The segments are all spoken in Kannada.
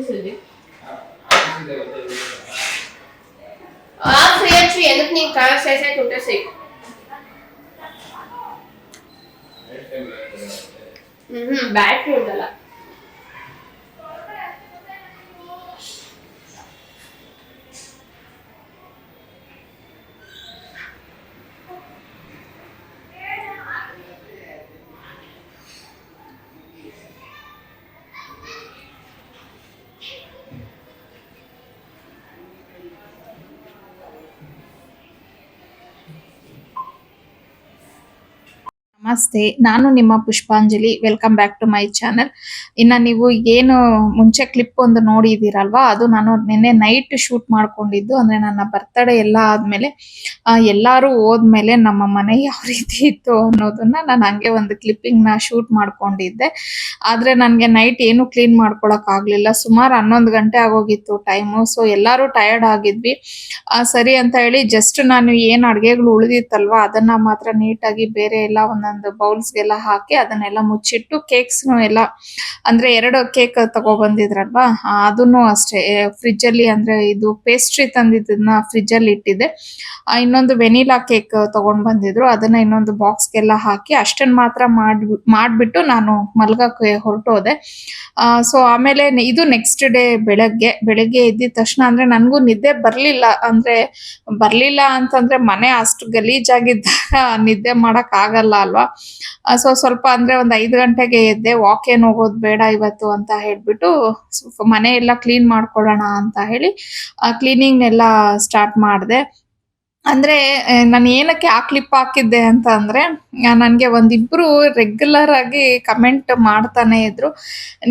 ఫ్రీ వచ్చి ఎందుకు నీకు కలర్ సైజ్ అయితే ఉంటేసి బ్యాటరీ ఉండాల ನಮಸ್ತೆ, ನಾನು ನಿಮ್ಮ Pushpanjali. Welcome back to my channel. ಇನ್ನು ನೀವು ಏನು ಮುಂಚೆ ಕ್ಲಿಪ್ ಒಂದು ನೋಡಿದ್ದೀರಲ್ವಾ, ಅದು ನಾನು ನಿನ್ನೆ ನೈಟ್ ಶೂಟ್ ಮಾಡ್ಕೊಂಡಿದ್ದು. ಅಂದರೆ ನನ್ನ ಬರ್ತಡೇ ಎಲ್ಲ ಆದಮೇಲೆ ಎಲ್ಲರೂ ಹೋದ್ಮೇಲೆ ನಮ್ಮ ಮನೆ ಯಾವ ರೀತಿ ಇತ್ತು ಅನ್ನೋದನ್ನ ನಾನು ಹಂಗೆ ಒಂದು ಕ್ಲಿಪ್ಪಿಂಗ್ನ ಶೂಟ್ ಮಾಡ್ಕೊಂಡಿದ್ದೆ. ಆದರೆ ನನಗೆ ನೈಟ್ ಏನು ಕ್ಲೀನ್ ಮಾಡ್ಕೊಳಕ್ಕಾಗಲಿಲ್ಲ. ಸುಮಾರು 11 ಗಂಟೆ ಆಗೋಗಿತ್ತು ಟೈಮು. ಸೊ ಎಲ್ಲರೂ ಟಯರ್ಡ್ ಆಗಿದ್ವಿ. ಸರಿ ಅಂತ ಹೇಳಿ ಜಸ್ಟ್ ನಾನು ಏನು ಅಡುಗೆಗಳು ಉಳಿದಿತ್ತಲ್ವಾ ಅದನ್ನು ಮಾತ್ರ ನೀಟಾಗಿ ಬೇರೆ ಎಲ್ಲ ಒಂದೊಂದು ಬೌಲ್ಸ್ಗೆಲ್ಲ ಹಾಕಿ ಅದನ್ನೆಲ್ಲ ಮುಚ್ಚಿಟ್ಟು ಕೇಕ್ಸ್ನು ಎಲ್ಲ ಅಂದ್ರೆ 2 ಕೇಕ್ ತಗೊಬಂದಿದ್ರಲ್ವಾ ಅದನ್ನು ಅಷ್ಟೇ ಫ್ರಿಜ್ಜಲ್ಲಿ ಅಂದ್ರೆ ಇದು ಪೇಸ್ಟ್ರಿ ತಂದಿದ್ದನ್ನ ಫ್ರಿಜ್ಜಲ್ಲಿ ಇಟ್ಟಿದ್ದೆ. ಇನ್ನೊಂದು ವೆನಿಲಾ ಕೇಕ್ ತಗೊಂಡ್ ಬಂದಿದ್ರು, ಅದನ್ನ ಇನ್ನೊಂದು ಬಾಕ್ಸ್ಗೆಲ್ಲ ಹಾಕಿ ಅಷ್ಟನ್ನ ಮಾತ್ರ ಮಾಡ್ಬಿಟ್ಟು ನಾನು ಮಲ್ಗಕ್ಕೆ ಹೊರಟೋದೆ. ಸೊ ಆಮೇಲೆ ಇದು ನೆಕ್ಸ್ಟ್ ಡೇ ಬೆಳಗ್ಗೆ ಎದ್ದಿದ ತಕ್ಷಣ ಅಂದ್ರೆ ನನಗೂ ನಿದ್ದೆ ಬರ್ಲಿಲ್ಲ ಅಂತಂದ್ರೆ ಮನೆ ಅಷ್ಟು ಗಲೀಜಾಗಿದ್ದಾಗ ನಿದ್ದೆ ಮಾಡಕ್ ಆಗಲ್ಲ ಅಲ್ವಾ. ಸೊ ಸ್ವಲ್ಪ ಅಂದ್ರೆ ಒಂದು 5 ಗಂಟೆಗೆ ಎದ್ದೆ. ವಾಕ್ ಏನ್ ಹೋಗೋದು ಬೇಡ ಇವತ್ತು ಅಂತ ಹೇಳ್ಬಿಟ್ಟು ಮನೆ ಎಲ್ಲ ಕ್ಲೀನ್ ಮಾಡ್ಕೊಳ್ಳೋಣ ಅಂತ ಹೇಳಿ ಕ್ಲೀನಿಂಗ್ ಎಲ್ಲ ಸ್ಟಾರ್ಟ್ ಮಾಡಿದೆ. ಅಂದ್ರೆ ನಾನು ಏನಕ್ಕೆ ಆ ಕ್ಲಿಪ್ ಹಾಕಿದ್ದೆ ಅಂತ ಅಂದ್ರೆ ನನಗೆ ಒಂದಿಬ್ರು ರೆಗ್ಯುಲರ್ ಆಗಿ ಕಮೆಂಟ್ ಮಾಡ್ತಾನೆ ಇದ್ರು,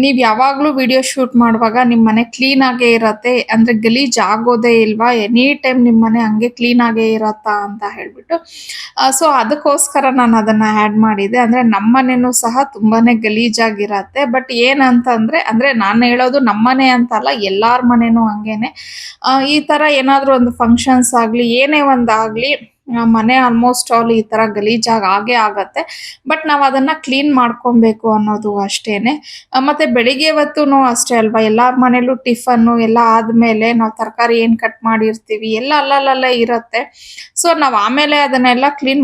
ನೀವ್ ಯಾವಾಗ್ಲೂ ವಿಡಿಯೋ ಶೂಟ್ ಮಾಡುವಾಗ ನಿಮ್ ಮನೆ ಕ್ಲೀನ್ ಆಗೇ ಇರತ್ತೆ, ಅಂದ್ರೆ ಗಲೀಜ್ ಆಗೋದೇ ಇಲ್ವಾ, ಎನಿ ಟೈಮ್ ನಿಮ್ ಮನೆ ಹಂಗೆ ಕ್ಲೀನ್ ಆಗೇ ಇರತ್ತಾ ಅಂತ ಹೇಳ್ಬಿಟ್ಟು. ಸೊ ಅದಕ್ಕೋಸ್ಕರ ನಾನು ಅದನ್ನ ಆಡ್ ಮಾಡಿದೆ. ಅಂದ್ರೆ ನಮ್ಮನೆನೂ ಸಹ ತುಂಬಾನೇ ಗಲೀಜಾಗಿರತ್ತೆ. ಬಟ್ ಏನಂತಂದ್ರೆ ಅಂದ್ರೆ ನಾನು ಹೇಳೋದು ನಮ್ಮನೆ ಅಂತಲ್ಲ, ಎಲ್ಲಾರ ಮನೆನೂ ಹಂಗೇನೆ. ಈ ತರ ಏನಾದ್ರೂ ಒಂದು ಫಂಕ್ಷನ್ಸ್ ಆಗ್ಲಿ ಏನೇ ಒಂದಾಗ್ಲಿ ಮನೆ ಆಲ್ಮೋಸ್ಟ್ ಆಲ್ ಈ ತರ ಗಲೀಜಾಗಿ ಆಗೇ ಆಗತ್ತೆ. ಬಟ್ ನಾವ್ ಅದನ್ನ ಕ್ಲೀನ್ ಮಾಡ್ಕೊಬೇಕು ಅನ್ನೋದು ಅಷ್ಟೇನೆ. ಮತ್ತೆ ಬೆಳಿಗ್ಗೆ ಹೊತ್ತುನು ಅಷ್ಟೇ ಅಲ್ವಾ, ಎಲ್ಲಾರ ಮನೇಲೂ ಟಿಫನ್ ಎಲ್ಲ ಆದ್ಮೇಲೆ ನಾವ್ ತರಕಾರಿ ಏನ್ ಕಟ್ ಮಾಡಿರ್ತೀವಿ ಎಲ್ಲ ಅಲ್ಲಲ್ಲೇ ಇರತ್ತೆ. ಸೊ ನಾವ್ ಆಮೇಲೆ ಅದನ್ನೆಲ್ಲ ಕ್ಲೀನ್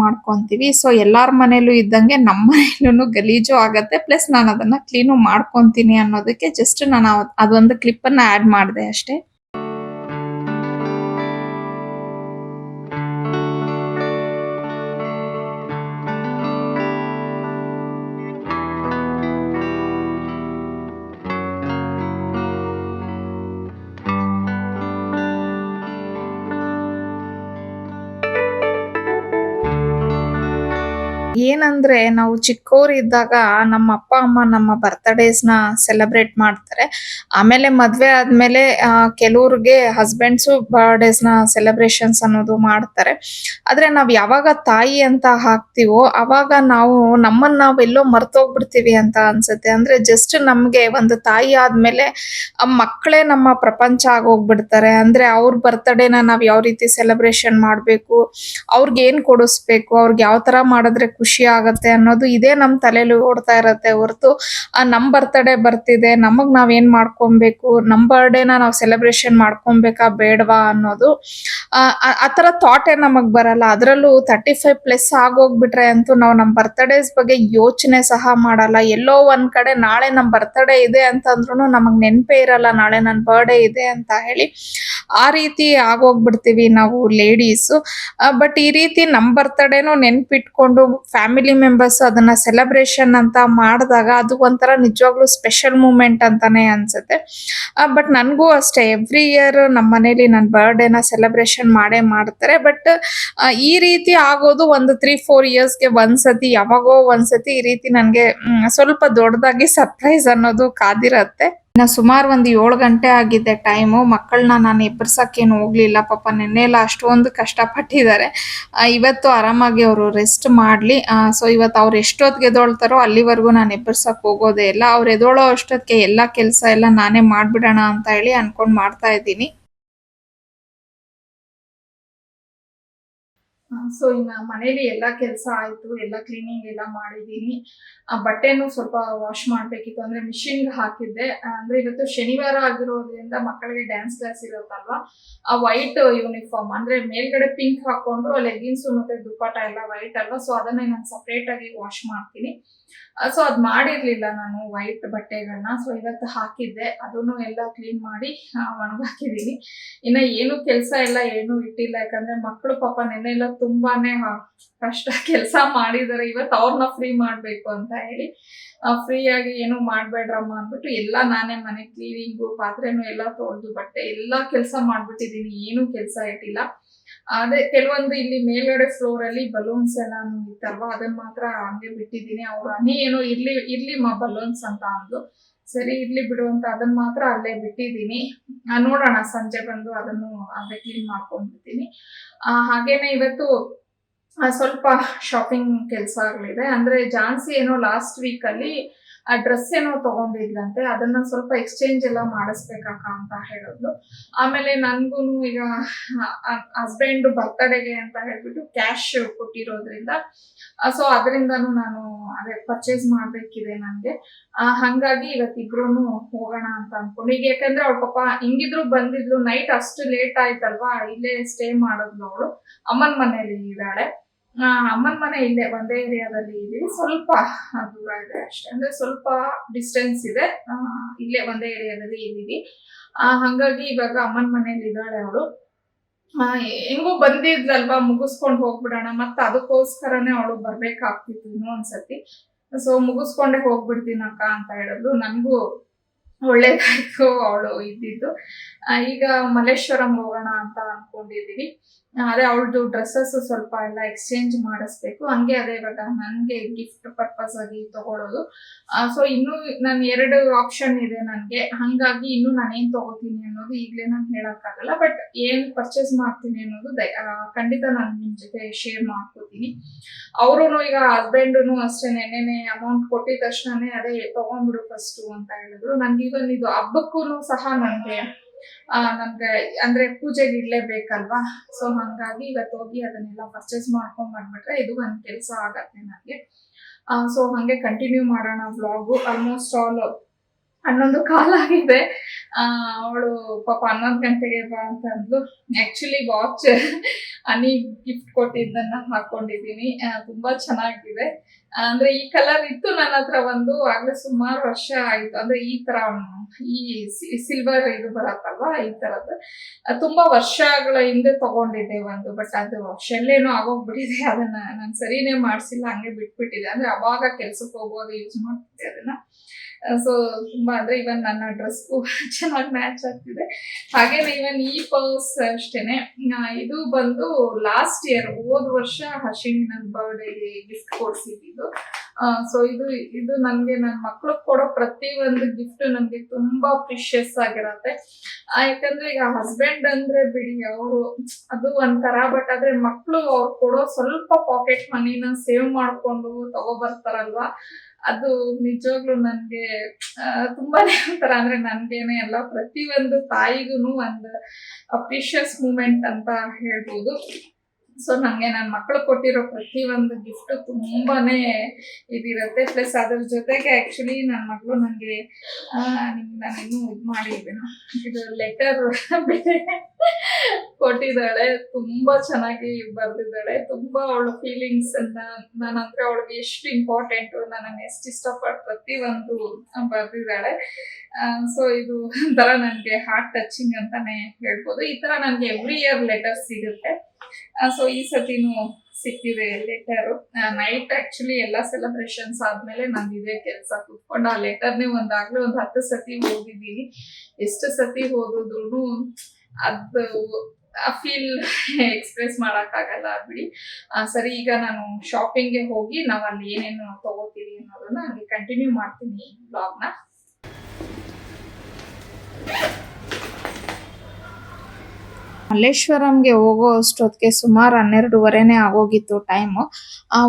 ಮಾಡ್ಕೊಂತೀವಿ. ಸೊ ಎಲ್ಲಾರ ಮನೇಲೂ ಇದ್ದಂಗೆ ನಮ್ಮ ಮನೇಲೂ ಗಲೀಜು ಆಗತ್ತೆ, ಪ್ಲಸ್ ನಾನು ಅದನ್ನ ಕ್ಲೀನು ಮಾಡ್ಕೊಂತೀನಿ ಅನ್ನೋದಕ್ಕೆ ಜಸ್ಟ್ ನಾನು ಅದೊಂದು ಕ್ಲಿಪ್ ಅನ್ನ ಆಡ್ ಮಾಡಿದೆ ಅಷ್ಟೇ. ಏನಂದ್ರೆ ನಾವು ಚಿಕ್ಕವರಿದ್ದಾಗ ನಮ್ಮ ಅಪ್ಪ ಅಮ್ಮ ನಮ್ಮ ಬರ್ತ್ಡೇಸ್ನ ಸೆಲೆಬ್ರೇಟ್ ಮಾಡ್ತಾರೆ. ಆಮೇಲೆ ಮದ್ವೆ ಆದ್ಮೇಲೆ ಕೆಲವ್ರಿಗೆ ಹಸ್ಬೆಂಡ್ಸು ಬರ್ಡೇಸ್ನ ಸೆಲೆಬ್ರೇಷನ್ಸ್ ಅನ್ನೋದು ಮಾಡ್ತಾರೆ. ಆದ್ರೆ ನಾವ್ ಯಾವಾಗ ತಾಯಿ ಅಂತ ಹಾಕ್ತಿವೋ ಅವಾಗ ನಾವು ನಮ್ಮನ್ನ ನಾವೆಲ್ಲೋ ಮರ್ತೋಗ್ಬಿಡ್ತೀವಿ ಅಂತ ಅನ್ಸುತ್ತೆ. ಅಂದ್ರೆ ಜಸ್ಟ್ ನಮ್ಗೆ ಒಂದು ತಾಯಿ ಆದ್ಮೇಲೆ ಮಕ್ಕಳೇ ನಮ್ಮ ಪ್ರಪಂಚ ಆಗೋಗ್ಬಿಡ್ತಾರೆ. ಅಂದ್ರೆ ಅವ್ರ ಬರ್ತ್ಡೇನ ನಾವ್ ಯಾವ ರೀತಿ ಸೆಲೆಬ್ರೇಷನ್ ಮಾಡ್ಬೇಕು, ಅವ್ರಿಗೆ ಏನ್ ಕೊಡಿಸ್ಬೇಕು, ಅವ್ರಿಗೆ ಯಾವ ತರ ಮಾಡಿದ್ರೆ ಖುಷಿ ಆಗತ್ತೆ ಅನ್ನೋದು ಇದೇ ನಮ್ ತಲೆಯಲ್ಲಿ ಓಡ್ತಾ ಇರತ್ತೆ ಹೊರತು ನಮ್ ಬರ್ತಡೇ ಬರ್ತಿದೆ, ನಮಗ್ ನಾವ್ ಏನ್ ಮಾಡ್ಕೊಬೇಕು, ನಮ್ ಬರ್ಡೇನ ನಾವ್ ಸೆಲೆಬ್ರೇಷನ್ ಮಾಡ್ಕೊಬೇಕಾ ಬೇಡವಾ ಅನ್ನೋದು ಆತರ ಥಾಟೇ ನಮಗ್ ಬರಲ್ಲ. ಅದ್ರಲ್ಲೂ 35+ ಆಗೋಗ್ಬಿಟ್ರೆ ಅಂತೂ ನಾವು ನಮ್ ಬರ್ತ್ಡೇಸ್ ಬಗ್ಗೆ ಯೋಚನೆ ಸಹ ಮಾಡಲ್ಲ. ಎಲ್ಲೋ ಒಂದ್ ಕಡೆ ನಾಳೆ ನಮ್ ಬರ್ತ್ಡೇ ಇದೆ ಅಂತಂದ್ರೂ ನಮಗ್ ನೆನ್ಪೇ ಇರಲ್ಲ ನಾಳೆ ನನ್ ಬರ್ಡೇ ಇದೆ ಅಂತ ಹೇಳಿ. ಆ ರೀತಿ ಆಗೋಗ್ಬಿಡ್ತೀವಿ ನಾವು ಲೇಡೀಸು. ಬಟ್ ಈ ರೀತಿ ನಮ್ ಬರ್ತಡೇನು ನೆನ್ಪಿಟ್ಕೊಂಡು ಫ್ಯಾಮಿಲಿ ಮೆಂಬರ್ಸ್ ಅದನ್ನ ಸೆಲೆಬ್ರೇಷನ್ ಅಂತ ಮಾಡಿದಾಗ ಅದು ಒಂಥರ ನಿಜವಾಗ್ಲೂ ಸ್ಪೆಷಲ್ ಮೂಮೆಂಟ್ ಅಂತಾನೆ ಅನ್ಸುತ್ತೆ. ಬಟ್ ನನ್ಗೂ ಅಷ್ಟೇ ಎವ್ರಿ ಇಯರ್ ನಮ್ಮ ಮನೇಲಿ ನನ್ನ ಬರ್ಡೇನ ಸೆಲೆಬ್ರೇಷನ್ ಮಾಡೇ ಮಾಡ್ತಾರೆ. ಬಟ್ ಈ ರೀತಿ ಆಗೋದು ಒಂದು 3-4 ಇಯರ್ಸ್ಗೆ ಒಂದ್ಸತಿ, ಯಾವಾಗೋ ಒಂದ್ಸತಿ ಈ ರೀತಿ ನನ್ಗೆ ಸ್ವಲ್ಪ ದೊಡ್ಡದಾಗಿ ಸರ್ಪ್ರೈಸ್ ಅನ್ನೋದು ಕಾದಿರತ್ತೆ. ಇನ್ನ ಸುಮಾರು ಒಂದು 7 ಗಂಟೆ ಆಗಿದೆ ಟೈಮು. ಮಕ್ಕಳನ್ನ ನಾನು ಎಬ್ಬರ್ಸಕ್ಕೇನು ಹೋಗ್ಲಿಲ್ಲ. ಪಾಪ ನೆನ್ನೆಲ್ಲ ಅಷ್ಟೊಂದು ಕಷ್ಟಪಟ್ಟಿದ್ದಾರೆ. ಇವತ್ತು ಆರಾಮಾಗಿ ಅವರು ರೆಸ್ಟ್ ಮಾಡ್ಲಿ. ಸೊ ಇವತ್ತು ಅವ್ರು ಎಷ್ಟೊತ್ತಿಗೆ ಎದ್ದೊಳ್ತಾರೋ ಅಲ್ಲಿವರೆಗೂ ನಾನು ಎಬ್ಬರ್ಸಕ್ ಹೋಗೋದೇ ಇಲ್ಲ. ಅವ್ರು ಎದ್ದೋಳೋ ಅಷ್ಟೊತ್ತಿಗೆ ಎಲ್ಲ ಕೆಲಸ ಎಲ್ಲ ನಾನೇ ಮಾಡ್ಬಿಡೋಣ ಅಂತ ಹೇಳಿ ಅನ್ಕೊಂಡ್ ಮಾಡ್ತಾ ಇದ್ದೀನಿ. ಸೊ ಇನ್ನ ಮನೇಲಿ ಎಲ್ಲ ಕೆಲಸ ಆಯ್ತು, ಎಲ್ಲ ಕ್ಲೀನಿಂಗ್ ಎಲ್ಲ ಮಾಡಿದೀನಿ. ಬಟ್ಟೆನೂ ಸ್ವಲ್ಪ ವಾಶ್ ಮಾಡ್ಬೇಕಿತ್ತು, ಅಂದ್ರೆ ಮಿಷಿನ್ಗೆ ಹಾಕಿದ್ದೆ. ಅಂದ್ರೆ ಇವತ್ತು ಶನಿವಾರ ಆಗಿರೋದ್ರಿಂದ ಮಕ್ಕಳಿಗೆ ಡ್ಯಾನ್ಸ್ ಕ್ಲಾಸ್ ಇರುತ್ತಲ್ವಾ, ಆ ವೈಟ್ ಯೂನಿಫಾರ್ಮ್ ಅಂದ್ರೆ ಮೇಲ್ಗಡೆ ಪಿಂಕ್ ಹಾಕೊಂಡ್ರು, ಲೆಗಿನ್ಸ್ ಮತ್ತೆ ದುಪ್ಪಟ ಎಲ್ಲ ವೈಟ್ ಅಲ್ವಾ, ಸೊ ಅದನ್ನ ನಾನು ಸಪ್ರೇಟ್ ಆಗಿ ವಾಶ್ ಮಾಡ್ತೀನಿ. ಸೊ ಅದ್ ಮಾಡಿರ್ಲಿಲ್ಲ ನಾನು ವೈಟ್ ಬಟ್ಟೆಗಳನ್ನ, ಸೊ ಇವತ್ತು ಹಾಕಿದ್ದೆ. ಅದನ್ನು ಎಲ್ಲ ಕ್ಲೀನ್ ಮಾಡಿ ಒಣಗಾಕಿದೀನಿ. ಇನ್ನ ಏನು ಕೆಲಸ ಎಲ್ಲ ಏನು ಇಟ್ಟಿಲ್ಲ, ಯಾಕಂದ್ರೆ ಮಕ್ಕಳು ಪಾಪ ನೆನ್ನೆಲ್ಲ ತುಂಬಾನೇ ಕಷ್ಟ ಕೆಲಸ ಮಾಡಿದಾರೆ. ಇವತ್ತು ಅವ್ರನ್ನ ಫ್ರೀ ಮಾಡ್ಬೇಕು ಅಂತ ಹೇಳಿ ಫ್ರೀ ಆಗಿ ಏನು ಮಾಡ್ಬೇಡ್ರಮ್ಮ ಅಂದ್ಬಿಟ್ಟು ಎಲ್ಲ ನಾನೇ ಮನೆ ಕ್ಲೀನಿಂಗು, ಪಾತ್ರೆನೂ ಎಲ್ಲ ತೊಳೆದು ಬಟ್ಟೆ ಎಲ್ಲ ಕೆಲಸ ಮಾಡ್ಬಿಟ್ಟಿದೀನಿ. ಏನು ಕೆಲಸ ಇಟ್ಟಿಲ್ಲ. ಅದೇ ಕೆಲವೊಂದು ಇಲ್ಲಿ ಮೇಲ್ಗಡೆ ಫ್ಲೋರ್ ಅಲ್ಲಿ ಬಲೂನ್ಸ್ ಎಲ್ಲ ಇತ್ತಲ್ವಾ, ಅದನ್ನ ಮಾತ್ರ ಹಂಗೆ ಬಿಟ್ಟಿದೀನಿ. ಅವ್ರು ಏನೋ ಇರ್ಲಿ ಬಲೂನ್ಸ್ ಅಂತ ಅಂದ್ರು, ಸರಿ ಇರ್ಲಿ ಬಿಡು ಅಂತ ಅದನ್ನ ಮಾತ್ರ ಅಲ್ಲೇ ಬಿಟ್ಟಿದೀನಿ. ನೋಡೋಣ ಸಂಜೆ ಬಂದು ಅದನ್ನು ಅದೇ ಕ್ಲೀನ್ ಮಾಡ್ಕೊಂಡ್ಬಿಡ್ತೀನಿ. ಹಾಗೇನೆ ಇವತ್ತು ಸ್ವಲ್ಪ ಶಾಪಿಂಗ್ ಕೆಲಸಗಳಿದೆ. ಅಂದ್ರೆ ಜಾನ್ಸಿ ಏನೋ ಲಾಸ್ಟ್ ವೀಕ್ ಅಲ್ಲಿ ಆ ಡ್ರೆಸ್ ಏನೋ ತಗೊಂಡಿದ್ಲಂತೆ, ಅದನ್ನ ಸ್ವಲ್ಪ ಎಕ್ಸ್ಚೇಂಜ್ ಎಲ್ಲ ಮಾಡಿಸ್ಬೇಕಕ್ಕ ಅಂತ ಹೇಳಿದ್ಲು. ಆಮೇಲೆ ನನ್ಗೂನು ಈಗ ಹಸ್ಬೆಂಡ್ ಬರ್ತಡೆಗೆ ಅಂತ ಹೇಳ್ಬಿಟ್ಟು ಕ್ಯಾಶ್ ಕೊಟ್ಟಿರೋದ್ರಿಂದ ಸೊ ಅದರಿಂದನೂ ನಾನು ಅದೇ ಪರ್ಚೇಸ್ ಮಾಡ್ಬೇಕಿದೆ ನನ್ಗೆ. ಹಂಗಾಗಿ ಇವತ್ತಿಬ್ರು ಹೋಗೋಣ ಅಂತ ಅನ್ಕೊಂಡು, ಈಗ ಯಾಕಂದ್ರೆ ಅವಳ ಪಾಪ ಹಿಂಗಿದ್ರು ಬಂದಿದ್ಲು, ನೈಟ್ ಅಷ್ಟು ಲೇಟ್ ಆಯ್ತಲ್ವಾ, ಇಲ್ಲೇ ಸ್ಟೇ ಮಾಡಿದ್ಲು. ಅವಳು ಅಮ್ಮನ ಮನೇಲಿ ಇದ್ದಾಳೆ. ಅಮ್ಮನ ಮನೆ ಇಲ್ಲೇ ಒಂದೇ ಏರಿಯಾದಲ್ಲಿ ಇದೀವಿ, ಸ್ವಲ್ಪ ದೂರ ಇದೆ ಅಷ್ಟೇ, ಅಂದ್ರೆ ಸ್ವಲ್ಪ ಡಿಸ್ಟೆನ್ಸ್ ಇದೆ. ಇಲ್ಲೇ ಒಂದೇ ಏರಿಯಾದಲ್ಲಿ ಇದೀವಿ. ಹಂಗಾಗಿ ಇವಾಗ ಅಮ್ಮನ ಮನೇಲಿ ಇದ್ದಾಳೆ ಅವಳು. ಹೆಂಗೂ ಬಂದಿದ್ಲಲ್ವಾ, ಮುಗಿಸ್ಕೊಂಡು ಹೋಗ್ಬಿಡೋಣ, ಮತ್ತೆ ಅದಕ್ಕೋಸ್ಕರನೇ ಅವಳು ಬರ್ಬೇಕಾಗ್ತಿತ್ತು ಇನ್ನೊಂದ್ಸತಿ. ಸೊ ಮುಗಿಸ್ಕೊಂಡೆ ಹೋಗ್ಬಿಡ್ತೀನಕ್ಕ ಅಂತ ಹೇಳಿದ್ಲು. ನನ್ಗೂ ಒಳ್ಳೇದಾಯ್ತು ಅವಳು ಇದ್ದಿದ್ದು. ಈಗ ಮಲ್ಲೇಶ್ವರಂ ಹೋಗೋಣ ಅಂತ ಅನ್ಕೊಂಡಿದೀವಿ. ಅದೇ ಅವಳದು ಡ್ರೆಸ್ಸಸ್ ಸ್ವಲ್ಪ ಎಲ್ಲ ಎಕ್ಸ್ಚೇಂಜ್ ಮಾಡಿಸ್ಬೇಕು. ಹಂಗೆ ಅದೇ ಇವಾಗ ನನ್ಗೆ ಗಿಫ್ಟ್ ಪರ್ಪಸ್ ಆಗಿ ತಗೊಳ್ಳೋದು. ಸೊ ಇನ್ನು ನಾನು 2 ಆಪ್ಷನ್ ಇದೆ ನನ್ಗೆ. ಹಂಗಾಗಿ ಇನ್ನು ನಾನೇನ್ ತಗೋತೀನಿ ಅನ್ನೋದು ಈಗ್ಲೇ ನಾನು ಹೇಳಕ್ಕಾಗಲ್ಲ. ಬಟ್ ಏನ್ ಪರ್ಚೇಸ್ ಮಾಡ್ತೀನಿ ಅನ್ನೋದು ಖಂಡಿತ ನಾನು ನಿಮ್ ಜೊತೆ ಶೇರ್ ಮಾಡ್ಕೋತೀನಿ. ಅವ್ರು ಈಗ ಹಸ್ಬೆಂಡ್ನು ಅಷ್ಟೇ ನೆನ್ನೆನೆ ಅಮೌಂಟ್ ಕೊಟ್ಟಿದ ತಕ್ಷಣನೇ ಅದೇ ತಗೊಂಡ್ಬಿಡು ಫಸ್ಟ್ ಅಂತ ಹೇಳಿದ್ರು. ನನ್ಗೆ ಇವನ್ ಇದು ಹಬ್ಬಕ್ಕೂ ಸಹ ನನ್ಗೆ ಅಂದ್ರೆ ಪೂಜೆಗೆ ಇಡ್ಲೇಬೇಕಲ್ವಾ, ಸೊ ಹಂಗಾಗಿ ಇವತ್ತು ಹೋಗಿ ಅದನ್ನೆಲ್ಲ ಪರ್ಚೇಸ್ ಮಾಡ್ಕೊಂಡ್ ಬಂದ್ಬಿಟ್ರೆ ಇದು ಒಂದ್ ಕೆಲಸ ಆಗತ್ತೆ ನನ್ಗೆ. ಸೊ ಹಂಗೆ ಕಂಟಿನ್ಯೂ ಮಾಡೋಣ ವ್ಲಾಗು. ಆಲ್ಮೋಸ್ಟ್ ಆಲ್ 11 ಕಾಲ್ ಆಗಿದೆ. ಅವಳು ಪಾಪ 11 ಗಂಟೆಗೆ ಬಾ ಅಂತ ಅಂದ್ಲು. ಆಕ್ಚುಲಿ ವಾಚ್ ಅನಿ ಗಿಫ್ಟ್ ಕೊಟ್ಟಿದ್ದನ್ನ ಹಾಕೊಂಡಿದೀನಿ, ತುಂಬಾ ಚೆನ್ನಾಗಿದೆ. ಅಂದ್ರೆ ಈ ಕಲರ್ ಇತ್ತು ನನ್ನ ಹತ್ರ ಆಗ್ಲೇ ಸುಮಾರು ವರ್ಷ ಆಯ್ತು. ಅಂದ್ರೆ ಈ ತರ ಈ ಸಿಲ್ವರ್ ಇದು ಬರತ್ತಲ್ವಾ, ಈ ತರದ್ದು ತುಂಬಾ ವರ್ಷಗಳ ಹಿಂದೆ ತಗೊಂಡಿದ್ದೆ ಒಂದು. ಬಟ್ ಅದು ಶೆಲ್ಲೇನೋ ಆಗೋಗ್ಬಿಟ್ಟಿದೆ, ಅದನ್ನ ನಾನು ಸರಿನೇ ಮಾಡ್ಸಿಲ್ಲ, ಹಂಗೆ ಬಿಟ್ಬಿಟ್ಟಿದೆ. ಅಂದ್ರೆ ಅವಾಗ ಕೆಲ್ಸಕ್ಕೆ ಹೋಗುವಾಗ ಯೂಸ್ ಮಾಡ್ತಿದ್ದೆ ಅದನ್ನ. ಸೊ ತುಂಬಾ ಅಂದ್ರೆ ಇವನ್ ನನ್ನ ಡ್ರೆಸ್ಗೂ ಚೆನ್ನಾಗಿ ಮ್ಯಾಚ್ ಆಗ್ತಿದೆ. ಹಾಗೇನೆ ಇವನ್ ಈ ಪರ್ಸ್ ಅಷ್ಟೇನೆ, ಇದು ಬಂದು ಲಾಸ್ಟ್ ಇಯರ್ ಹೋದ್ ವರ್ಷ ಹರ್ಷಿಣಿ ನನ್ನ ಬರ್ಡೇಗೆ ಗಿಫ್ಟ್ ಕೊಡ್ಸಿದ್ದು. ಸೊ ಇದು ನನ್ಗೆ ನನ್ನ ಮಕ್ಳಿಗೆ ಕೊಡೋ ಪ್ರತಿ ಒಂದು ಗಿಫ್ಟ್ ನನ್ಗೆ ತುಂಬಾ ಪ್ರಿಷಿಯಸ್ ಆಗಿರತ್ತೆ. ಯಾಕಂದ್ರೆ ಈಗ ಹಸ್ಬೆಂಡ್ ಅಂದ್ರೆ ಬಿಡಿ ಅವರು ಅದು ಒಂಥರ, ಬಟ್ ಆದ್ರೆ ಮಕ್ಳು ಅವ್ರು ಕೊಡೋ ಸ್ವಲ್ಪ ಪಾಕೆಟ್ ಮನಿನ ಸೇವ್ ಮಾಡ್ಕೊಂಡು ತಗೋಬರ್ತಾರಲ್ವಾ, ಅದು ನಿಜವಾಗ್ಲೂ ನನ್ಗೆ ತುಂಬಾನೇ ಒಂಥರ, ಅಂದ್ರೆ ನನ್ಗೇನೆ ಎಲ್ಲ ಪ್ರತಿ ಒಂದು ತಾಯಿಗೂ ಒಂದು ಪ್ರಿಷಿಯಸ್ ಮೂಮೆಂಟ್ ಅಂತ ಹೇಳ್ಬೋದು. ಸೊ ನಂಗೆ ನನ್ನ ಮಕ್ಕಳು ಕೊಟ್ಟಿರೋ ಪ್ರತಿ ಒಂದು ಗಿಫ್ಟ್ ತುಂಬಾನೇ ಇದಿರತ್ತೆ. ಪ್ಲಸ್ ಅದ್ರ ಜೊತೆಗೆ ಆಕ್ಚುಲಿ ನನ್ನ ಮಗಳು ನಂಗೆ ನಾನಿನ್ನೂ ಇದು ಮಾಡಿದ್ದೇನೆ, ಇದು ಲೆಟರ್ ಕೊಟ್ಟಿದ್ದಾಳೆ. ತುಂಬಾ ಚೆನ್ನಾಗಿ ಬರ್ದಿದ್ದಾಳೆ. ತುಂಬಾ ಅವಳ ಫೀಲಿಂಗ್ಸ್ ಅನ್ನ, ನಾನಂದ್ರೆ ಅವಳಿಗೆ ಎಷ್ಟು ಇಂಪಾರ್ಟೆಂಟ್, ನನ್ನನ್ನು ಎಷ್ಟು ಇಷ್ಟಪಟ್ಟು ಪ್ರತಿ ಒಂದು ಬರ್ದಿದ್ದಾಳೆ. ಸೊ ಇದು ಒಂಥರ ನನ್ಗೆ ಹಾರ್ಟ್ ಟಚಿಂಗ್ ಅಂತಾನೆ ಹೇಳ್ಬೋದು. ಈ ತರ ನನ್ಗೆ ಎವ್ರಿ ಇಯರ್ ಲೆಟರ್ ಸಿಗುತ್ತೆ. ಸೊ ಈ ಸತಿನೂ ಸಿಕ್ಕಿದೆ ಲೆಟರು. ನೈಟ್ ಆಕ್ಚುಲಿ ಎಲ್ಲ ಸೆಲೆಬ್ರೇಷನ್ಸ್ ಆದ್ಮೇಲೆ ನಂದು ಇದೇ ಕೆಲಸ, ಕೂತ್ಕೊಂಡು ಆ ಲೆಟರ್ನೇ ಒಂದಾಗ್ಲೂ 10 ಸತಿ ಓದಿದ್ದೀನಿ. ಎಷ್ಟು ಸತಿ ಓದಿದ್ರು ಅದು ಆ ಫೀಲ್ ಎಕ್ಸ್ಪ್ರೆಸ್ ಮಾಡಕ್ಕಾಗಲ್ಲ ಬಿಡಿ. ಸರಿ, ಈಗ ನಾನು ಶಾಪಿಂಗ್ಗೆ ಹೋಗಿ ನಾವು ಅಲ್ಲಿ ಏನೇನು ತಗೋತೀವಿ ಅನ್ನೋದನ್ನ ಹಂಗೆ ಕಂಟಿನ್ಯೂ ಮಾಡ್ತೀನಿ ಈ ಬ್ಲಾಗ್ನ. ಮಲ್ಲೇಶ್ವರಂಗೆ ಹೋಗೋ ಅಷ್ಟೊತ್ತಿಗೆ ಸುಮಾರು 12:30ನೇ ಆಗೋಗಿತ್ತು ಟೈಮು.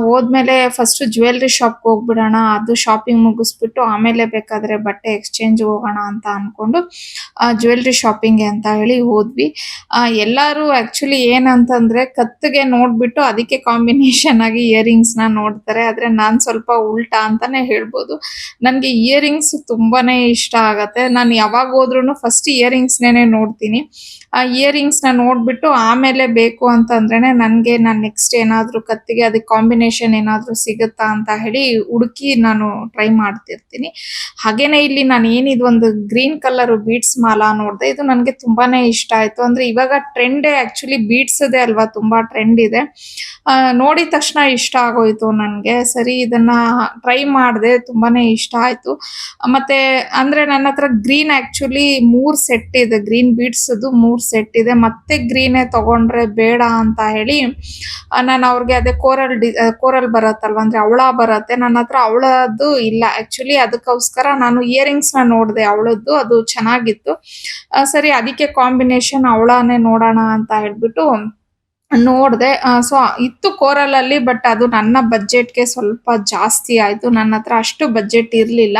ಹೋದ್ಮೇಲೆ ಫಸ್ಟು ಜ್ಯುವೆಲ್ರಿ ಶಾಪ್‌ಗೆ ಹೋಗ್ಬಿಡೋಣ, ಅದು ಶಾಪಿಂಗ್ ಮುಗಿಸ್ಬಿಟ್ಟು ಆಮೇಲೆ ಬೇಕಾದ್ರೆ ಬಟ್ಟೆ ಎಕ್ಸ್ಚೇಂಜ್‌ಗೆ ಹೋಗೋಣ ಅಂತ ಅನ್ಕೊಂಡು ಜ್ಯುವೆಲ್ರಿ ಶಾಪಿಂಗ್ಗೆ ಅಂತ ಹೇಳಿ ಹೋದ್ವಿ. ಎಲ್ಲರೂ ಆ್ಯಕ್ಚುಲಿ ಏನಂತಂದ್ರೆ ಕತ್ತಿಗೆ ನೋಡ್ಬಿಟ್ಟು ಅದಕ್ಕೆ ಕಾಂಬಿನೇಷನ್ ಆಗಿ ಇಯರಿಂಗ್ಸ್‌ನ ನೋಡ್ತಾರೆ. ಆದ್ರೆ ನಾನ್ ಸ್ವಲ್ಪ ಉಲ್ಟಾ ಅಂತಾನೆ ಹೇಳ್ಬೋದು. ನನ್ಗೆ ಇಯರಿಂಗ್ಸ್ ತುಂಬಾನೇ ಇಷ್ಟ ಆಗತ್ತೆ. ನಾನು ಯಾವಾಗ ಹೋದ್ರುನು ಫಸ್ಟ್ ಇಯರಿಂಗ್ಸ್‌ನೇನೆ ನೋಡ್ತೀನಿ. ಆ ಇಯರಿಂಗ್ಸ್‌ನ ನೋಡ್ಬಿಟ್ಟು ಆಮೇಲೆ ಬೇಕು ಅಂತಂದ್ರೇನೆ ನನ್ಗೆ ನಾನ್ ನೆಕ್ಸ್ಟ್ ಏನಾದ್ರು ಕತ್ತಿಗೆ ಅದಕ್ಕೆ ಕಾಂಬಿನೇಷನ್ ಏನಾದ್ರು ಸಿಗುತ್ತಾ ಅಂತ ಹೇಳಿ ಹುಡುಕಿ ನಾನು ಟ್ರೈ ಮಾಡ್ತಿರ್ತೀನಿ. ಹಾಗೇನೆ ಇಲ್ಲಿ ನಾನು ಇದೊಂದು ಗ್ರೀನ್ ಕಲರ್ ಬೀಡ್ಸ್ ಮಾಲಾ ನೋಡ್ದೆ. ಇದು ನನ್ಗೆ ತುಂಬಾನೇ ಇಷ್ಟ ಆಯ್ತು. ಅಂದ್ರೆ ಇವಾಗ ಟ್ರೆಂಡೇ ಆಕ್ಚುಲಿ ಬೀಡ್ಸ್‌ದೇ ಅಲ್ವಾ, ತುಂಬಾ ಟ್ರೆಂಡ್ ಇದೆ. ನೋಡಿದ ತಕ್ಷಣ ಇಷ್ಟ ಆಗೋಯ್ತು ನನ್ಗೆ. ಸರಿ ಇದನ್ನ ಟ್ರೈ ಮಾಡ್ದೆ, ತುಂಬಾನೇ ಇಷ್ಟ ಆಯ್ತು. ಮತ್ತೆ ಅಂದ್ರೆ ನನ್ನ ಹತ್ರ ಗ್ರೀನ್ ಆಕ್ಚುಲಿ 3 ಸೆಟ್ ಇದೆ. ಗ್ರೀನ್ ಬೀಡ್ಸ್‌ದು 3 ಸೆಟ್ ಇದೆ. ಮತ್ತೆ ಗ್ರೀನೇ ತಗೊಂಡ್ರೆ ಬೇಡ ಅಂತ ಹೇಳಿ ನಾನು ಅವ್ರಿಗೆ ಅದೇ ಕೋರಲ್ ಬರತ್ತಲ್ವಾ, ಅಂದ್ರೆ ಹವಳ ಬರತ್ತೆ. ನನ್ನ ಹತ್ರ ಹವಳದ್ದು ಇಲ್ಲ ಆಕ್ಚುಲಿ. ಅದಕ್ಕೋಸ್ಕರ ನಾನು ಇಯರಿಂಗ್ಸ್‌ನ ನೋಡ್ದೆ ಹವಳದ್ದು, ಅದು ಚೆನ್ನಾಗಿತ್ತು. ಸರಿ ಅದಕ್ಕೆ ಕಾಂಬಿನೇಷನ್ ಹವಳನೇ ನೋಡೋಣ ಅಂತ ಹೇಳ್ಬಿಟ್ಟು ನೋಡ್ದೆ. ಸೊ ಇತ್ತು ಕೋರಲಲ್ಲಿ, ಬಟ್ ಅದು ನನ್ನ ಬಜೆಟ್‌ಗೆ ಸ್ವಲ್ಪ ಜಾಸ್ತಿ ಆಯ್ತು. ನನ್ನ ಹತ್ರ ಅಷ್ಟು ಬಜೆಟ್ ಇರ್ಲಿಲ್ಲ.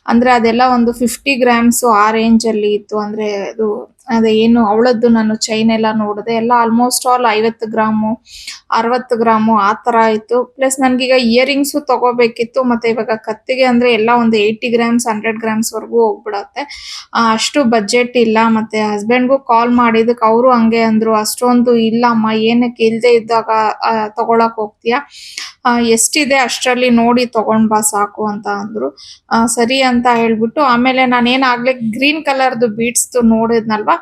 ಅಂದ್ರೆ ಅದೆಲ್ಲ ಒಂದು 50 ಗ್ರಾಮ್ಸ್ ಆ ರೇಂಜಲ್ಲಿ ಇತ್ತು. ಅಂದ್ರೆ ಅದು ಅದೇ ಏನು ಅವಳದ್ದು ನಾನು ಚೈನ್ ಎಲ್ಲ ನೋಡಿದೆ, ಎಲ್ಲ ಆಲ್ಮೋಸ್ಟ್ ಆಲ್ 50 ಗ್ರಾಮು 60 ಗ್ರಾಮು ಆ ತರ ಇತ್ತು. ಪ್ಲಸ್ ನನ್ಗೀಗ ಇಯರಿಂಗ್ಸು ತಗೋಬೇಕಿತ್ತು. ಮತ್ತೆ ಇವಾಗ ಕತ್ತಿಗೆ ಅಂದ್ರೆ ಎಲ್ಲ ಒಂದು 80 ಗ್ರಾಮ್ಸ್ 100 ಗ್ರಾಮ್ಸ್ ವರ್ಗೂ ಹೋಗ್ಬಿಡತ್ತೆ. ಅಷ್ಟು ಬಜೆಟ್ ಇಲ್ಲ. ಮತ್ತೆ ಹಸ್ಬೆಂಡ್‌ಗೂ ಕಾಲ್ ಮಾಡಿದಕ್ಕೆ ಅವರು ಹಂಗೆ ಅಂದ್ರು, ಅಷ್ಟೊಂದು ಇಲ್ಲಮ್ಮ, ಏನಕ್ಕೆ ಇಲ್ದೇ ಇದ್ದಾಗ ತಗೊಳಕ್ ಹೋಗ್ತೀಯಾ, ಎಷ್ಟಿದೆ ಅಷ್ಟರಲ್ಲಿ ನೋಡಿ ತಗೊಂಡ್ ಬಾ ಸಾಕು ಅಂತ ಅಂದ್ರು. ಸರಿ ಅಂತ ಹೇಳ್ಬಿಟ್ಟು ಆಮೇಲೆ ನಾನೇನಾಗ್ಲೇ ಗ್ರೀನ್ ಕಲರ್ದು ಬೀಡ್ಸ್‌ದು ನೋಡಿದ್ನಲ್ವಾ,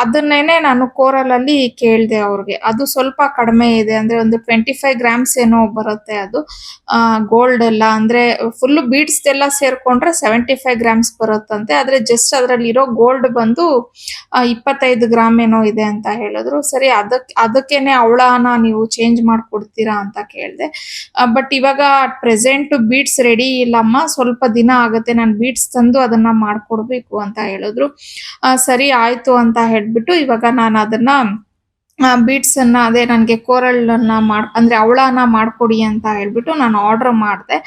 ಅದನ್ನೇನೆ ನಾನು ಕೋರಲಲ್ಲಿ ಕೇಳ್ದೆ ಅವ್ರಿಗೆ. ಅದು ಸ್ವಲ್ಪ ಕಡಿಮೆ ಇದೆ, ಅಂದ್ರೆ ಒಂದು 25 ಗ್ರಾಮ್ಸ್ ಏನೋ ಬರುತ್ತೆ ಅದು. ಗೋಲ್ಡ್ ಎಲ್ಲ ಅಂದ್ರೆ ಫುಲ್ ಬೀಡ್ಸ್‌ದೆಲ್ಲ ಸೇರ್ಕೊಂಡ್ರೆ 75 ಗ್ರಾಮ್ಸ್ ಬರುತ್ತಂತೆ. ಆದ್ರೆ ಜಸ್ಟ್ ಅದ್ರಲ್ಲಿರೋ ಗೋಲ್ಡ್ ಬಂದು 25 ಗ್ರಾಮ್ ಏನೋ ಇದೆ ಅಂತ ಹೇಳಿದ್ರು. ಸರಿ ಅದಕ್ಕೇನೆ ಅವಳನ ನೀವು ಚೇಂಜ್ ಮಾಡ್ಕೊಡ್ತೀರಾ ಅಂತ ಕೇಳ್ದೆ. ಬಟ್ ಇವಾಗ ಪ್ರೆಸೆಂಟ್ ಬೀಡ್ಸ್ ರೆಡಿ ಇಲ್ಲಮ್ಮ, ಸ್ವಲ್ಪ ದಿನ ಆಗತ್ತೆ, ನಾನು ಬೀಡ್ಸ್ ತಂದು ಅದನ್ನ ಮಾಡ್ಕೊಡ್ಬೇಕು ಅಂತ ಹೇಳಿದ್ರು. ಸರಿ ಆಯ್ತು ಅಂತ ಹೇಳ್ಬಿಟ್ಟು ಇವಾಗ ನಾನು ಅದನ್ನ ಬೀಡ್ಸ್ ಅನ್ನ ಅದೇ ನನಗೆ ಕೋರಲ್‌ನ ಅಂದ್ರೆ ಹವಳನ ಮಾಡ್ಕೊಡಿ ಅಂತ ಹೇಳ್ಬಿಟ್ಟು ನಾನು ಆರ್ಡರ್ ಮಾಡ್ದೆ.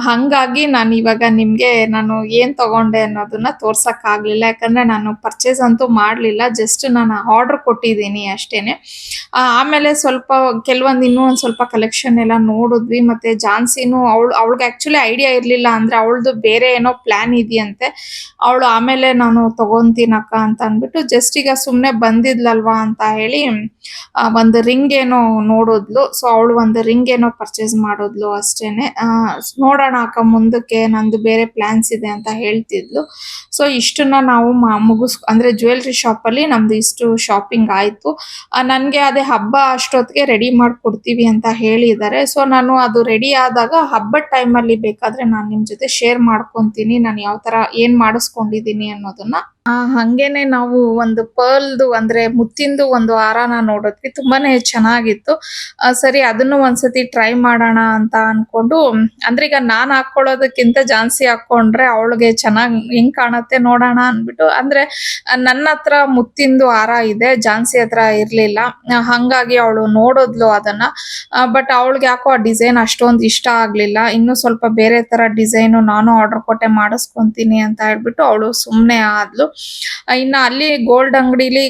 ಹಂಗಾಗಿ ನಾನು ಇವಾಗ ನಿಮ್ಗೆ ನಾನು ಏನ್ ತಗೊಂಡೆ ಅನ್ನೋದನ್ನ ತೋರ್ಸಕ್ ಆಗ್ಲಿಲ್ಲ. ಯಾಕಂದ್ರೆ ನಾನು ಪರ್ಚೇಸ್ ಅಂತೂ ಮಾಡ್ಲಿಲ್ಲ, ಜಸ್ಟ್ ನಾನು ಆರ್ಡರ್ ಕೊಟ್ಟಿದ್ದೀನಿ ಅಷ್ಟೇನೆ. ಆಮೇಲೆ ಸ್ವಲ್ಪ ಕೆಲವೊಂದು ಇನ್ನೂ ಒಂದ್ ಸ್ವಲ್ಪ ಕಲೆಕ್ಷನ್ ಎಲ್ಲ ನೋಡಿದ್ವಿ. ಮತ್ತೆ ಜಾನ್ಸಿನೂ ಅವಳಿಗೆ ಆಕ್ಚುಲಿ ಐಡಿಯಾ ಇರ್ಲಿಲ್ಲ, ಅಂದ್ರೆ ಅವಳದು ಬೇರೆ ಏನೋ ಪ್ಲಾನ್ ಇದೆಯಂತೆ. ಅವಳು ಆಮೇಲೆ ನಾನು ತಗೊಂತೀನಕ್ಕ ಅಂತ ಅಂದ್ಬಿಟ್ಟು ಜಸ್ಟ್ ಈಗ ಸುಮ್ನೆ ಬಂದಿದ್ಲಲ್ವಾ ಅಂತ ಹೇಳಿ ಒಂದು ರಿಂಗ್ ಏನೋ ನೋಡಿದ್ಲು. ಸೊ ಅವಳು ಒಂದು ರಿಂಗ್ ಏನೋ ಪರ್ಚೇಸ್ ಮಾಡಿದ್ಲು ಅಷ್ಟೇನೆ. ನೋಡೋಣ ಅಕ್ಕ ಮುಂದಕ್ಕೆ, ನಂದು ಬೇರೆ ಪ್ಲಾನ್ಸ್ ಇದೆ ಅಂತ ಹೇಳ್ತಿದ್ಲು. ಸೊ ಇಷ್ಟನ್ನ ನಾವು ಅಂದ್ರೆ ಜ್ಯುವೆಲ್ರಿ ಶಾಪ್ ಅಲ್ಲಿ ನಮ್ದು ಇಷ್ಟು ಶಾಪಿಂಗ್ ಆಯ್ತು. ನನ್ಗೆ ಅದೇ ಹಬ್ಬ ಅಷ್ಟೊತ್ತಿಗೆ ರೆಡಿ ಮಾಡ್ಕೊಡ್ತೀವಿ ಅಂತ ಹೇಳಿದ್ದಾರೆ. ಸೊ ನಾನು ಅದು ರೆಡಿ ಆದಾಗ ಹಬ್ಬದ ಟೈಮಲ್ಲಿ ಬೇಕಾದ್ರೆ ನಾನು ನಿಮ್ ಜೊತೆ ಶೇರ್ ಮಾಡ್ಕೊಂತೀನಿ, ನಾನು ಯಾವ ತರ ಏನ್ ಮಾಡಿಸ್ಕೊಂಡಿದೀನಿ ಅನ್ನೋದನ್ನ. ಹಂಗೇನೆ ನಾವು ಒಂದು ಪರ್ಲ್‌ದು ಅಂದ್ರೆ ಮುತ್ತಿಂದು ಒಂದು ಹಾರನ ನೋಡಿದ್ವಿ. ತುಂಬಾನೇ ಚೆನ್ನಾಗಿತ್ತು. ಸರಿ ಅದನ್ನು ಒಂದ್ಸತಿ ಟ್ರೈ ಮಾಡೋಣ ಅಂತ ಅನ್ಕೊಂಡು, ಅಂದ್ರೆ ಈಗ ನಾನ್ ಹಾಕೊಳ್ಳೋದಕ್ಕಿಂತ ಜಾನ್ಸಿ ಹಾಕೊಂಡ್ರೆ ಅವಳಿಗೆ ಚೆನ್ನಾಗ್ ಹೆಂಗ್ ಕಾಣತ್ತೆ ನೋಡೋಣ ಅನ್ಬಿಟ್ಟು, ಅಂದ್ರೆ ನನ್ನ ಹತ್ರ ಮುತ್ತಿಂದು ಹಾರ ಇದೆ, ಜಾನ್ಸಿ ಹತ್ರ ಇರ್ಲಿಲ್ಲ. ಹಂಗಾಗಿ ಅವಳು ನೋಡಿದ್ಲು ಅದನ್ನ. ಬಟ್ ಅವಳಿಗೆ ಯಾಕೋ ಆ ಡಿಸೈನ್ ಅಷ್ಟೊಂದು ಇಷ್ಟ ಆಗ್ಲಿಲ್ಲ. ಇನ್ನು ಸ್ವಲ್ಪ ಬೇರೆ ತರ ಡಿಸೈನು ನಾನು ಆರ್ಡರ್ ಕೊಟ್ಟೆ ಮಾಡಿಸ್ಕೊಂತೀನಿ ಅಂತ ಹೇಳ್ಬಿಟ್ಟು ಅವಳು ಸುಮ್ನೆ ಆದ್ಲು. ಇನ್ನ ಅಲ್ಲಿ ಗೋಲ್ಡ್ ಅಂಗಡಿಲಿ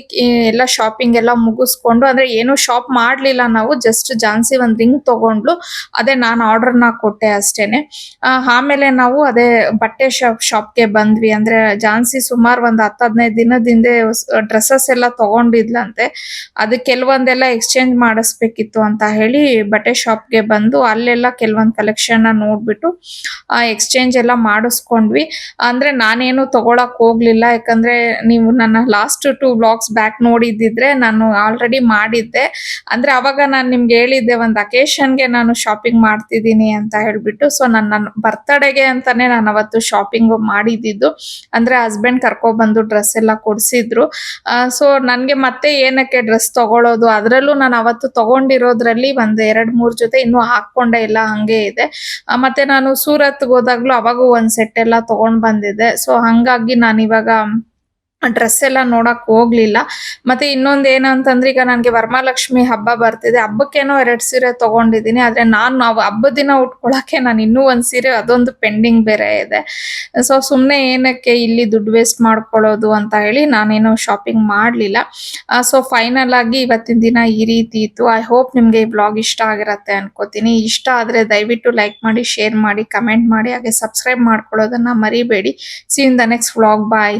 ಎಲ್ಲ ಶಾಪಿಂಗ್ ಎಲ್ಲ ಮುಗಿಸ್ಕೊಂಡು, ಅಂದ್ರೆ ಏನು ಶಾಪ್ ಮಾಡ್ಲಿಲ್ಲ ನಾವು, ಜಸ್ಟ್ ಜಾನ್ಸಿ ಒಂದ್ ರಿಂಗ್ ತಗೊಂಡ್ಲು, ಅದೇ ನಾನು ಆರ್ಡರ್ನ ಕೊಟ್ಟೆ ಅಷ್ಟೇನೆ. ಆಮೇಲೆ ನಾವು ಅದೇ ಬಟ್ಟೆ ಶಾಪ್ಗೆ ಬಂದ್ವಿ. ಅಂದ್ರೆ ಜಾನ್ಸಿ ಸುಮಾರು ಒಂದ್ 10-15 ದಿನದ ಹಿಂದೆ ಡ್ರೆಸ್ಸಸ್ ಎಲ್ಲ ತಗೊಂಡಿದ್ಲಂತೆ. ಅದು ಕೆಲವೊಂದೆಲ್ಲ ಎಕ್ಸ್ಚೇಂಜ್ ಮಾಡಿಸ್ಬೇಕಿತ್ತು ಅಂತ ಹೇಳಿ ಬಟ್ಟೆ ಶಾಪ್ಗೆ ಬಂದು ಅಲ್ಲೆಲ್ಲ ಕೆಲವೊಂದ್ ಕಲೆಕ್ಷನ್ ನೋಡ್ಬಿಟ್ಟು ಎಕ್ಸ್ಚೇಂಜ್ ಎಲ್ಲ ಮಾಡಿಸ್ಕೊಂಡ್ವಿ. ಅಂದ್ರೆ ನಾನೇನು ತಗೊಳಕ್ ಹೋಗ್ಲಿಲ್ಲ, ಯಾಕಂದ್ರೆ ನೀವು ನನ್ನ ಲಾಸ್ಟ್ 2 ವ್ಲಾಗ್ಸ್ ಬ್ಯಾಕ್ ನೋಡಿದ್ದಿದ್ರೆ ನಾನು ಆಲ್ರೆಡಿ ಮಾಡಿದ್ದೆ. ಅಂದ್ರೆ ಅವಾಗ ನಾನು ನಿಮ್ಗೆ ಹೇಳಿದ್ದೆ ಒಂದು ಅಕೇಶನ್ಗೆ ನಾನು ಶಾಪಿಂಗ್ ಮಾಡ್ತಿದ್ದೀನಿ ಅಂತ ಹೇಳ್ಬಿಟ್ಟು. ಸೊ ನನ್ನ ಬರ್ತ್ಡೇಗೆ ಅಂತಾನೆ ನಾನು ಅವತ್ತು ಶಾಪಿಂಗ್ ಮಾಡಿದ್ದು. ಅಂದ್ರೆ ಹಸ್ಬೆಂಡ್ ಕರ್ಕೊಬಂದು ಡ್ರೆಸ್ ಎಲ್ಲ ಕೊಡ್ಸಿದ್ರು. ಸೊ ನನ್ಗೆ ಮತ್ತೆ ಏನಕ್ಕೆ ಡ್ರೆಸ್ ತಗೊಳ್ಳೋದು, ಅದ್ರಲ್ಲೂ ನಾನು ಅವತ್ತು ತಗೊಂಡಿರೋದ್ರಲ್ಲಿ ಒಂದ್ 2-3 ಜೊತೆ ಇನ್ನೂ ಹಾಕೊಂಡೆ ಇಲ್ಲ, ಹಂಗೆ ಇದೆ. ಮತ್ತೆ ನಾನು ಸೂರತ್‌ಗೆ ಹೋದಾಗ್ಲೂ ಅವಾಗೂ ಒಂದ್ ಸೆಟ್ ಎಲ್ಲ ತಗೊಂಡ್ ಬಂದಿದ್ದೆ. ಸೊ ಹಂಗಾಗಿ ನಾನು ಇವಾಗ ಡ್ರೆಸ್ ಎಲ್ಲ ನೋಡಕ್ ಹೋಗ್ಲಿಲ್ಲ. ಮತ್ತೆ ಇನ್ನೊಂದ್ ಏನಂತಂದ್ರೆ ಈಗ ನನ್ಗೆ ವರಮಹಾಲಕ್ಷ್ಮಿ ಹಬ್ಬ ಬರ್ತಿದೆ. ಹಬ್ಬಕ್ಕೇನೋ 2 ಸೀರೆ ತಗೊಂಡಿದೀನಿ. ಆದ್ರೆ ನಾವು ಹಬ್ಬದ ದಿನ ಉಟ್ಕೊಳಕ್ಕೆ ನಾನು ಇನ್ನೂ ಒಂದ್ ಸೀರೆ ಅದೊಂದು ಪೆಂಡಿಂಗ್ ಬೇರೆ ಇದೆ. ಸೊ ಸುಮ್ನೆ ಏನಕ್ಕೆ ಇಲ್ಲಿ ದುಡ್ಡು ವೇಸ್ಟ್ ಮಾಡ್ಕೊಳ್ಳೋದು ಅಂತ ಹೇಳಿ ನಾನೇನು ಶಾಪಿಂಗ್ ಮಾಡ್ಲಿಲ್ಲ. ಸೊ ಫೈನಲ್ ಆಗಿ ಇವತ್ತಿನ ದಿನ ಈ ರೀತಿ ಇತ್ತು. ಐ ಹೋಪ್ ನಿಮ್ಗೆ ಈ ವ್ಲಾಗ್ ಇಷ್ಟ ಆಗಿರತ್ತೆ ಅನ್ಕೋತೀನಿ. ಇಷ್ಟ ಆದ್ರೆ ದಯವಿಟ್ಟು ಲೈಕ್ ಮಾಡಿ, ಶೇರ್ ಮಾಡಿ, ಕಮೆಂಟ್ ಮಾಡಿ, ಹಾಗೆ ಸಬ್ಸ್ಕ್ರೈಬ್ ಮಾಡ್ಕೊಳ್ಳೋದನ್ನ ಮರಿಬೇಡಿ. See you in the next vlog. Bye.